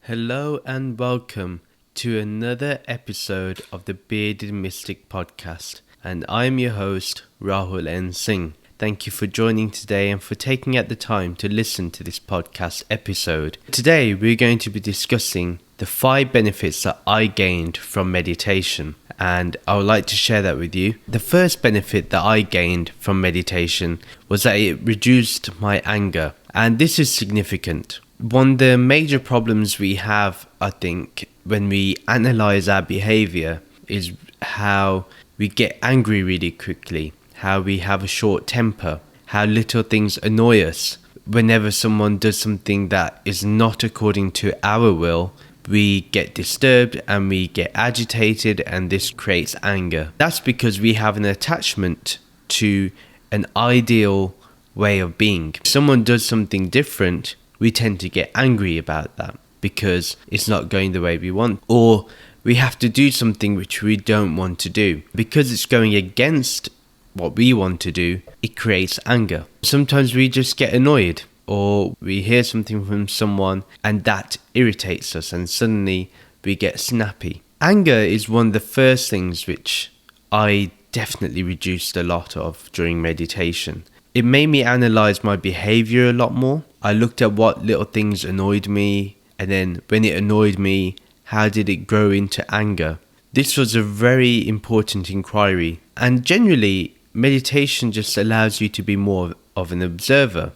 Hello and welcome to another episode of the Bearded Mystic podcast, and I'm your host Rahul N. Singh. Thank you for joining today and for taking out the time to listen to this podcast episode. Today we're going to be discussing the 5 benefits that I gained from meditation, and I would like to share that with you. The first benefit that I gained from meditation was that it reduced my anger, and this is significant. One of the major problems we have, I think, when we analyze our behavior is how we get angry really quickly, how we have a short temper, how little things annoy us. Whenever someone does something that is not according to our will, we get disturbed and we get agitated, and this creates anger. That's because we have an attachment to an ideal way of being. If someone does something different, we tend to get angry about that because it's not going the way we want, or we have to do something which we don't want to do. Because it's going against what we want to do, it creates anger. Sometimes we just get annoyed, or we hear something from someone and that irritates us, and suddenly we get snappy. Anger is one of the first things which I definitely reduced a lot of during meditation. It made me analyze my behavior a lot more. I looked at what little things annoyed me, and then when it annoyed me, how did it grow into anger? This was a very important inquiry, and generally meditation just allows you to be more of an observer.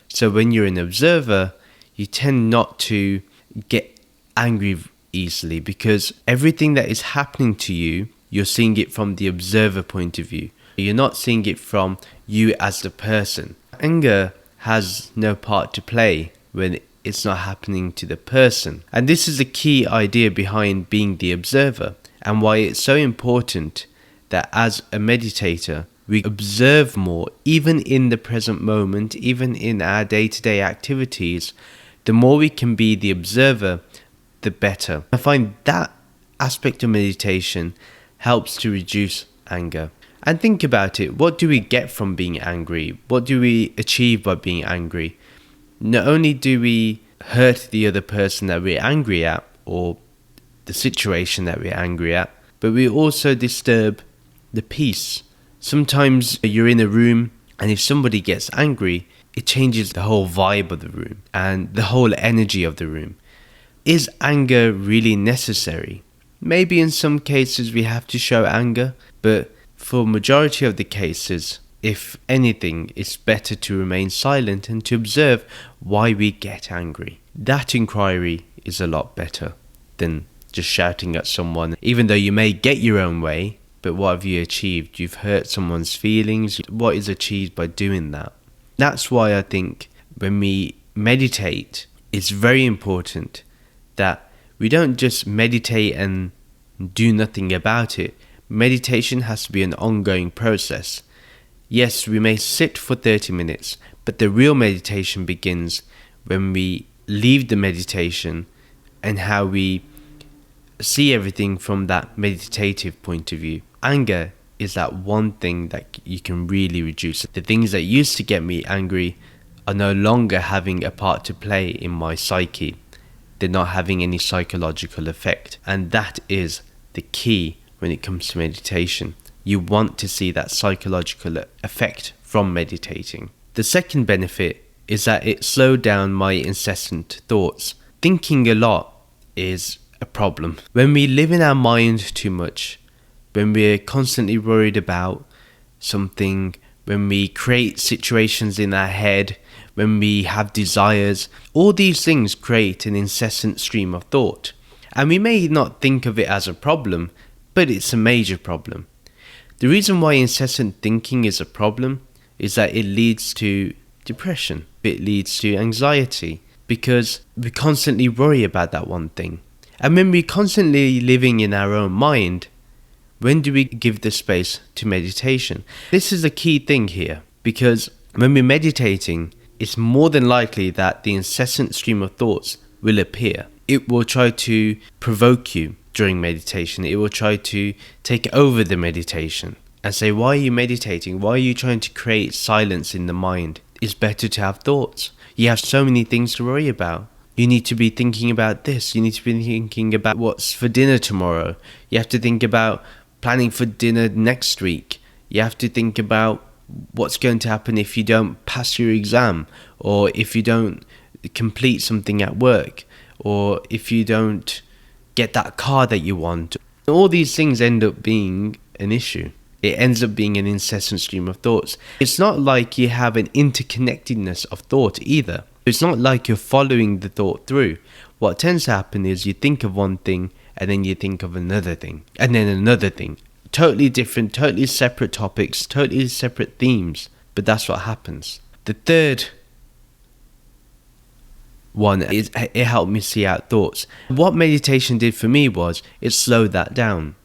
So when you're an observer, you tend not to get angry easily, because everything that is happening to you, you're seeing it from the observer point of view. You're not seeing it from you as the person. Anger has no part to play when it's not happening to the person. And this is the key idea behind being the observer, and why it's so important that as a meditator, we observe more, even in the present moment, even in our day-to-day activities. The more we can be the observer, the better. I find that aspect of meditation helps to reduce anger. And think about it, what do we get from being angry? What do we achieve by being angry? Not only do we hurt the other person that we're angry at, or the situation that we're angry at, but we also disturb the peace. Sometimes you're in a room, and if somebody gets angry, it changes the whole vibe of the room and the whole energy of the room. Is anger really necessary? Maybe in some cases we have to show anger, but for majority of the cases, if anything, it's better to remain silent and to observe why we get angry. That inquiry is a lot better than just shouting at someone. Even though you may get your own way, but what have you achieved? You've hurt someone's feelings. What is achieved by doing that? That's why I think when we meditate, it's very important that we don't just meditate and do nothing about it. Meditation has to be an ongoing process. Yes, we may sit for 30 minutes, but the real meditation begins when we leave the meditation and how we see everything from that meditative point of view. Anger is that one thing that you can really reduce. The things that used to get me angry are no longer having a part to play in my psyche. They're not having any psychological effect, and that is the key. When it comes to meditation, you want to see that psychological effect from meditating. The second benefit is that it slowed down my incessant thoughts. Thinking a lot is a problem. When we live in our mind too much, when we're constantly worried about something, when we create situations in our head, when we have desires, all these things create an incessant stream of thought. And we may not think of it as a problem, but it's a major problem. The reason why incessant thinking is a problem is that it leads to depression. It leads to anxiety, because we constantly worry about that one thing. And when we're constantly living in our own mind, when do we give the space to meditation? This is a key thing here, because when we're meditating, it's more than likely that the incessant stream of thoughts will appear. It will try to provoke you during meditation. It will try to take over the meditation and say, why are you meditating? Why are you trying to create silence in the mind? It's better to have thoughts. You have so many things to worry about. You need to be thinking about this. You need to be thinking about what's for dinner tomorrow. You have to think about planning for dinner next week. You have to think about what's going to happen if you don't pass your exam, or if you don't complete something at work, or if you don't get that car that you want. All these things end up being an issue. It ends up being an incessant stream of thoughts. It's not like you have an interconnectedness of thought either. It's not like you're following the thought through. What tends to happen is you think of one thing, and then you think of another thing, and then another thing. Totally different, totally separate topics, totally separate themes. But that's what happens. The third one is it helped me see out thoughts. What meditation did for me was it slowed that down.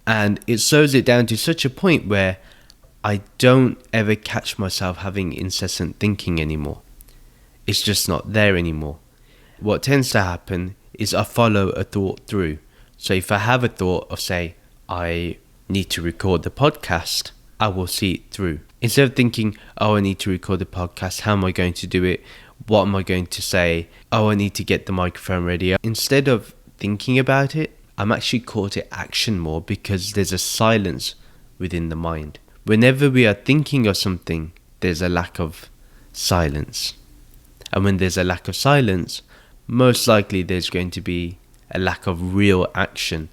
And it slows it down to such a point where I don't ever catch myself having incessant thinking anymore. It's just not there anymore. What tends to happen is I follow a thought through. So if I have a thought of, say, I need to record the podcast, I will see it through. Instead of thinking, oh, I need to record the podcast, how am I going to do it? What am I going to say? Oh, I need to get the microphone ready. Instead of thinking about it, I'm actually called to action more, because there's a silence within the mind. Whenever we are thinking of something, there's a lack of silence. And when there's a lack of silence, most likely there's going to be a lack of real action.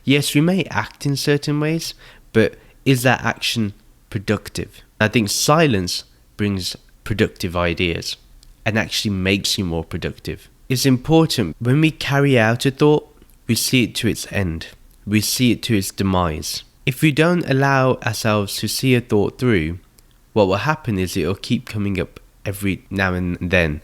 Yes, we may act in certain ways, but is that action productive? I think silence brings productive ideas and actually makes you more productive. It's important when we carry out a thought, we see it to its end. We see it to its demise. If we don't allow ourselves to see a thought through, what will happen is it will keep coming up every now and then.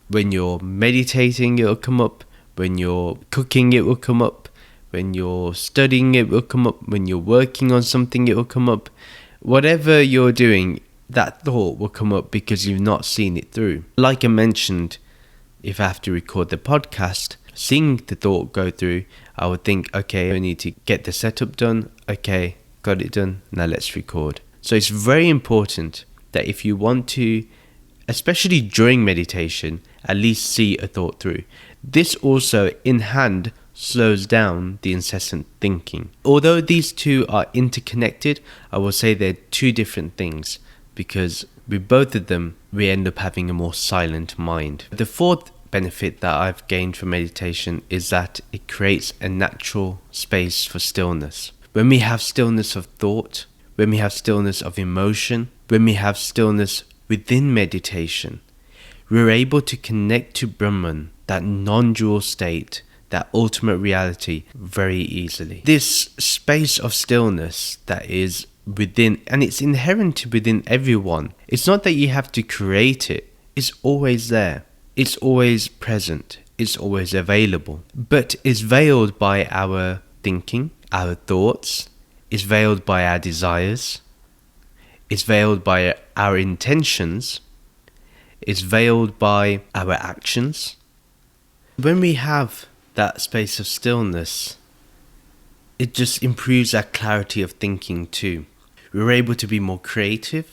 When you're meditating, it will come up. When you're cooking, it will come up. When you're studying, it will come up. When you're working on something, it will come up. Whatever you're doing, that thought will come up because you've not seen it through. Like I mentioned, if I have to record the podcast, seeing the thought go through, I would think, okay, I need to get the setup done. Okay, got it done. Now let's record. So it's very important that if you want to, especially during meditation, at least see a thought through. This also in hand slows down the incessant thinking. Although these two are interconnected, I will say they're two different things, because with both of them, we end up having a more silent mind. The fourth benefit that I've gained from meditation is that it creates a natural space for stillness. When we have stillness of thought, when we have stillness of emotion, when we have stillness within meditation, we're able to connect to Brahman, that non-dual state, that ultimate reality, very easily. This space of stillness that is within, and it's inherent within everyone. It's not that you have to create it. It's always there. It's always present. It's always available. But it's veiled by our thinking, our thoughts. It's veiled by our desires. It's veiled by our intentions. It's veiled by our actions. When we have that space of stillness, it just improves our clarity of thinking too. We're able to be more creative,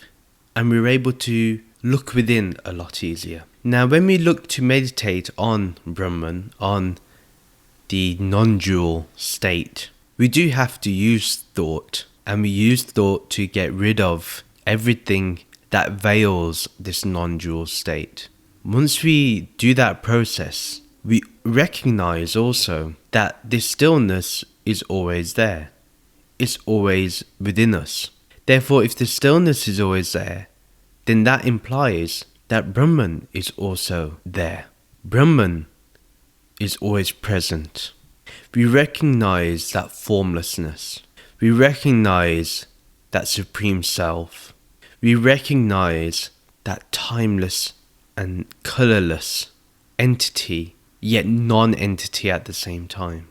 and we're able to look within a lot easier. Now, when we look to meditate on Brahman, on the non-dual state, we do have to use thought, and we use thought to get rid of everything that veils this non-dual state. Once we do that process, we recognize also that this stillness is always there. It's always within us. Therefore, if the stillness is always there, then that implies that Brahman is also there. Brahman is always present. We recognize that formlessness. We recognize that supreme self. We recognize that timeless and colorless entity, yet non-entity at the same time.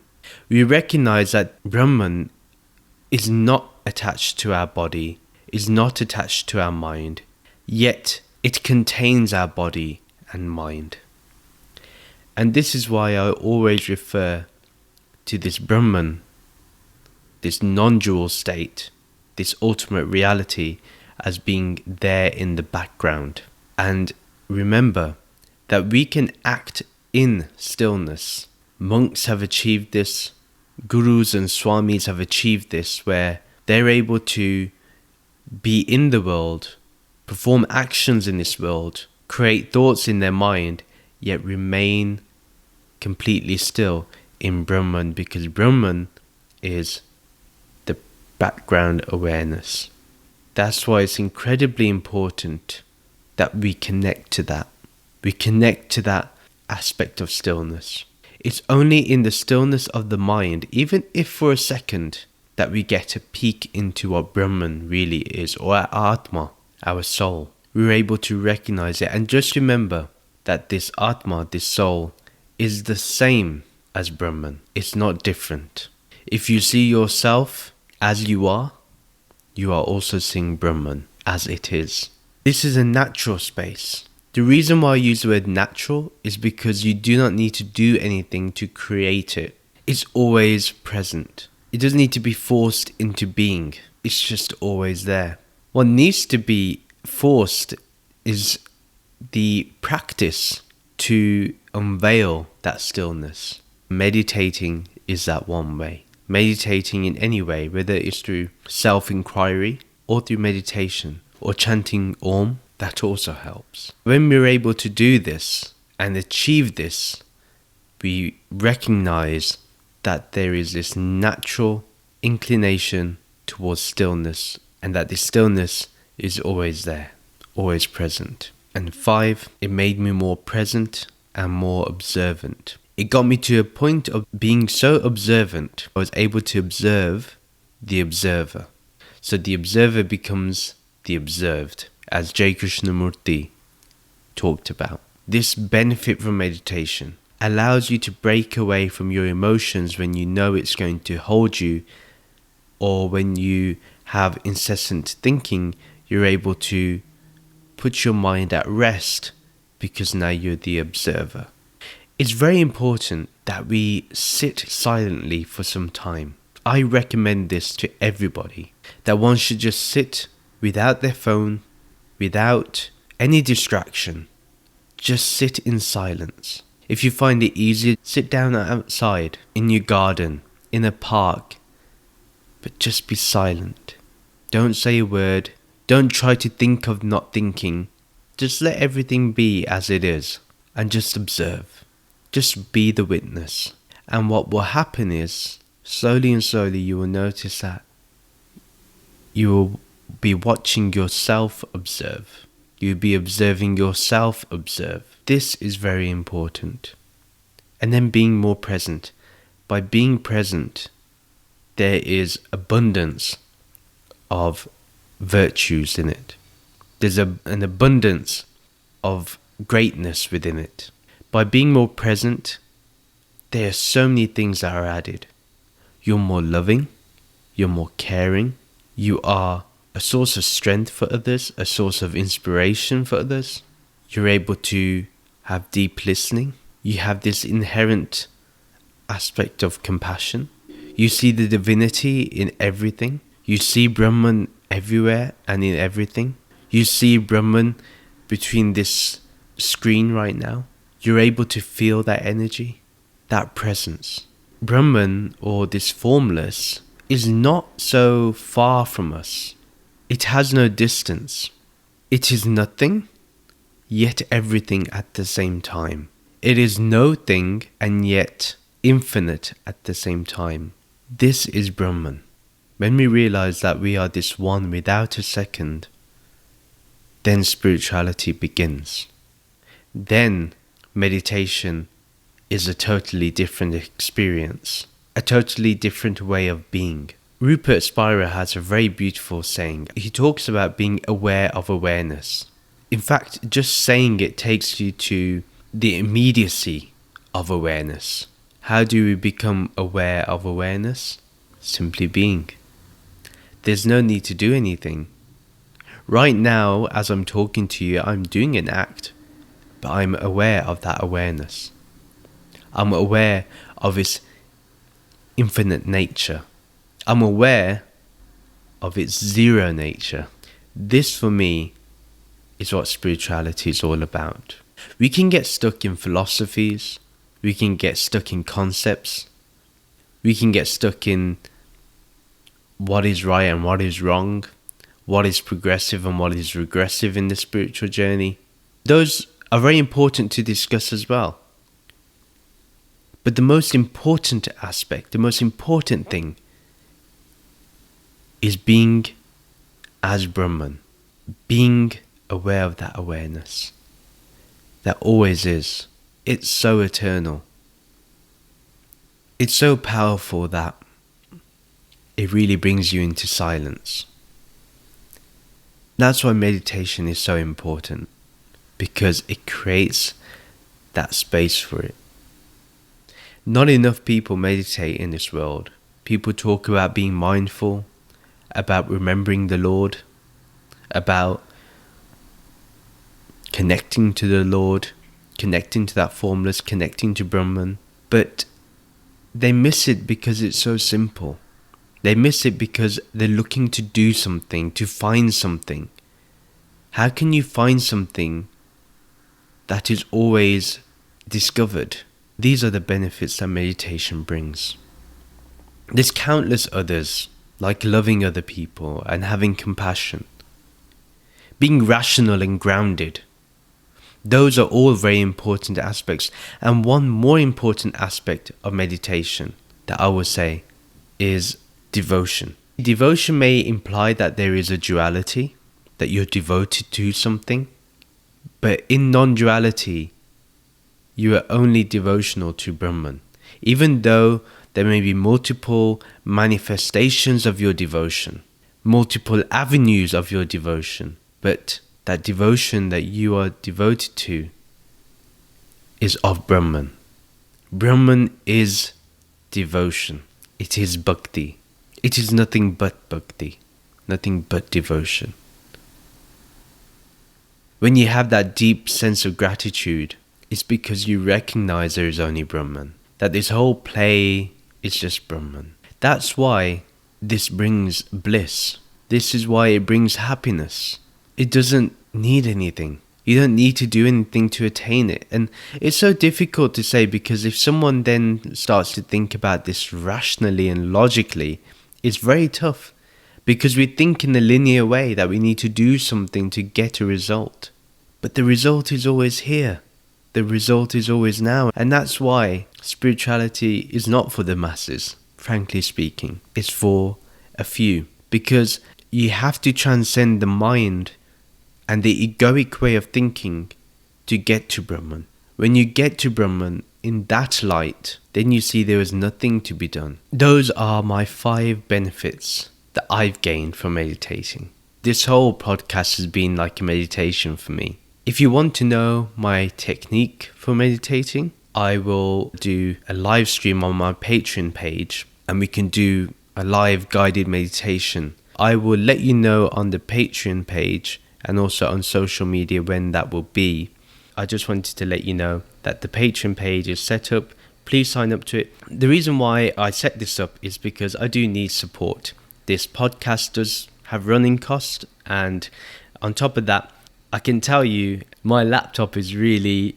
We recognize that Brahman is not attached to our body, is not attached to our mind, yet it contains our body and mind. And this is why I always refer to this Brahman, this non-dual state, this ultimate reality, as being there in the background. And remember that we can act in stillness. Monks have achieved this. Gurus and swamis have achieved this, where they're able to be in the world, perform actions in this world, create thoughts in their mind, yet remain completely still in Brahman, because Brahman is the background awareness. That's why it's incredibly important that we connect to that. We connect to that aspect of stillness. It's only in the stillness of the mind, even if for a second, that we get a peek into what Brahman really is, or our Atma, our soul. We're able to recognize it. And just remember that this Atma, this soul, is the same as Brahman. It's not different. If you see yourself as you are also seeing Brahman as it is. This is a natural space. The reason why I use the word natural is because you do not need to do anything to create it. It's always present. It doesn't need to be forced into being. It's just always there. What needs to be forced is the practice to unveil that stillness. Meditating is that one way. Meditating in any way, whether it's through self-inquiry or through meditation or chanting Om, that also helps. When we're able to do this and achieve this, we recognize that there is this natural inclination towards stillness, and that this stillness is always there, always present. And 5, it made me more present and more observant. It got me to a point of being so observant, I was able to observe the observer. So the observer becomes the observed, as J. Krishnamurti talked about. This benefit from meditation allows you to break away from your emotions when you know it's going to hold you, or when you have incessant thinking, you're able to put your mind at rest because now you're the observer. It's very important that we sit silently for some time. I recommend this to everybody, that one should just sit without their phone, without any distraction. Just sit in silence. If you find it easier, sit down outside, in your garden, in a park, but just be silent. Don't say a word. Don't try to think of not thinking. Just let everything be as it is and just observe. Just be the witness. And what will happen is, slowly and slowly, you will notice that you will be watching yourself observe. You'll be observing yourself observe. This is very important. And then being more present. By being present, there is abundance of virtues in it. There's an abundance of greatness within it. By being more present, there are so many things that are added. You're more loving. You're more caring. You are a source of strength for others, a source of inspiration for others. You're able to have deep listening. You have this inherent aspect of compassion. You see the divinity in everything. You see Brahman everywhere and in everything. You see Brahman between this screen right now. You're able to feel that energy, that presence. Brahman, or this formless, is not so far from us. It has no distance. It is nothing, yet everything at the same time. It is no thing and yet infinite at the same time. This is Brahman. When we realize that we are this one without a second, then spirituality begins. Then meditation is a totally different experience, a totally different way of being. Rupert Spira has a very beautiful saying. He talks about being aware of awareness. In fact, just saying it takes you to the immediacy of awareness. How do we become aware of awareness? Simply being. There's no need to do anything. Right now, as I'm talking to you, I'm doing an act, but I'm aware of that awareness. I'm aware of its infinite nature. I'm aware of its zero nature. This, for me, is what spirituality is all about. We can get stuck in philosophies, we can get stuck in concepts, we can get stuck in what is right and what is wrong, what is progressive and what is regressive in the spiritual journey. Those are very important to discuss as well. But the most important aspect, the most important thing is being as Brahman, being aware of that awareness that always is. It's so eternal. It's so powerful that it really brings you into silence. That's why meditation is so important, because it creates that space for it. Not enough people meditate in this world. People talk about being mindful, about remembering the Lord, about connecting to the Lord, connecting to that formless, connecting to Brahman. But they miss it because it's so simple. They miss it because they're looking to do something, to find something. How can you find something that is always discovered? These are the benefits that meditation brings. There's countless others, like loving other people and having compassion, being rational and grounded. Those are all very important aspects. And one more important aspect of meditation that I would say is devotion. Devotion may imply that there is a duality, that you're devoted to something. But in non-duality, you are only devotional to Brahman. Even though there may be multiple manifestations of your devotion, multiple avenues of your devotion, but that devotion that you are devoted to is of Brahman. Brahman is devotion. It is bhakti. It is nothing but bhakti, nothing but devotion. When you have that deep sense of gratitude, it's because you recognize there is only Brahman, that this whole play is just Brahman. That's why this brings bliss. This is why it brings happiness. It doesn't need anything. You don't need to do anything to attain it. And it's so difficult to say, because if someone then starts to think about this rationally and logically, it's very tough, because we think in a linear way that we need to do something to get a result. But the result is always here. The result is always now. And that's why spirituality is not for the masses, frankly speaking. It's for a few. Because you have to transcend the mind and the egoic way of thinking to get to Brahman. When you get to Brahman in that light, then you see there is nothing to be done. Those are my 5 benefits that I've gained from meditating. This whole podcast has been like a meditation for me. If you want to know my technique for meditating, I will do a live stream on my Patreon page, and we can do a live guided meditation. I will let you know on the Patreon page and also on social media when that will be. I just wanted to let you know that the Patreon page is set up. Please sign up to it. The reason why I set this up is because I do need support. This podcast does have running costs, and on top of that, I can tell you my laptop is really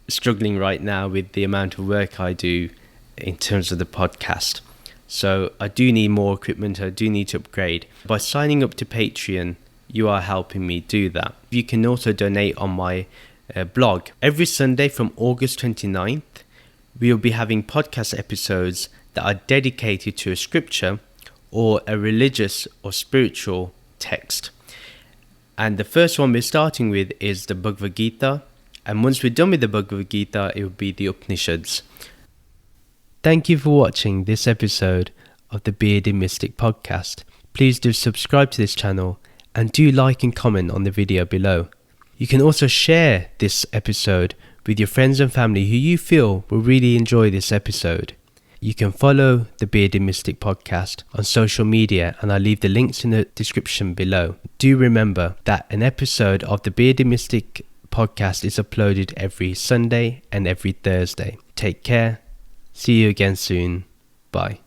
struggling right now with the amount of work I do in terms of the podcast. So I do need more equipment, I do need to upgrade. By signing up to Patreon, you are helping me do that. You can also donate on my blog. Every Sunday from August 29th, we will be having podcast episodes that are dedicated to a scripture or a religious or spiritual text. And the first one we're starting with is the Bhagavad Gita. And once we're done with the Bhagavad Gita, it will be the Upanishads. Thank you for watching this episode of the Bearded Mystic podcast. Please do subscribe to this channel and do like and comment on the video below. You can also share this episode with your friends and family who you feel will really enjoy this episode. You can follow the Bearded Mystic podcast on social media, and I'll leave the links in the description below. Do remember that an episode of the Bearded Mystic podcast is uploaded every Sunday and every Thursday. Take care. See you again soon. Bye.